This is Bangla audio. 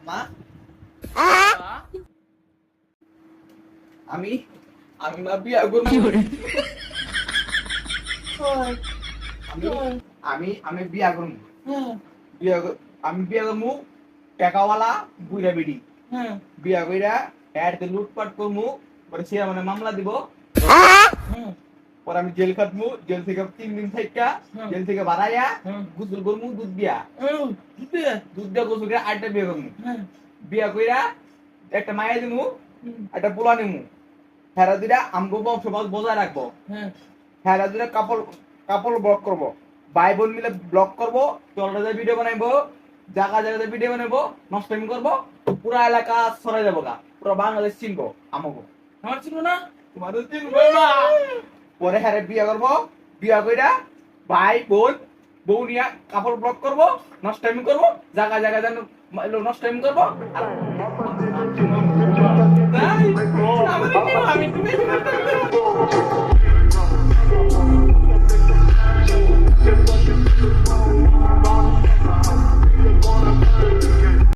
মা আমি আমি মা বিয়া করব আমি আমি আমি বিয়া করব আমি বিয়া করব টাকাওয়ালা বুইরা বিড়ি বিয়া কইরা এর লুটপাট করমু পরে সে মানে মামলা দিব পরে আমি জেল খাটমু জেল থেকে 3 দিন থাইকা জেল থেকে বাড়াইয়া গোসল করমু দুধ দিয়া গোসল করে আটটা বিয়া করমু বিয়া কইরা একটা মায়া দিমু একটা পোলা নিমু হেরা দিরা আমগো সমাজ বজায় রাখবো হেরা দিরা কাপড় ব্লক করবো ভাই বোন মিলে ব্লক করবো চলটা ভিডিও বানাইবো জায়গায় ভিডিও বানাইবো নষ্টামি করবো পুরা এলাকা ছড়াই যাবো গা পুরো বাংলাদেশ চিনবো আমাকে আমার ছিল না তোমাদের চিনবো না পরে হ্যাঁ বিয়া করবো বিয়া কইরা ভাই বোন বউ নিয়ে কাপড় ব্লক করবো নষ্টামি করবো জায়গা যেন নষ্টামি করবো আর আমি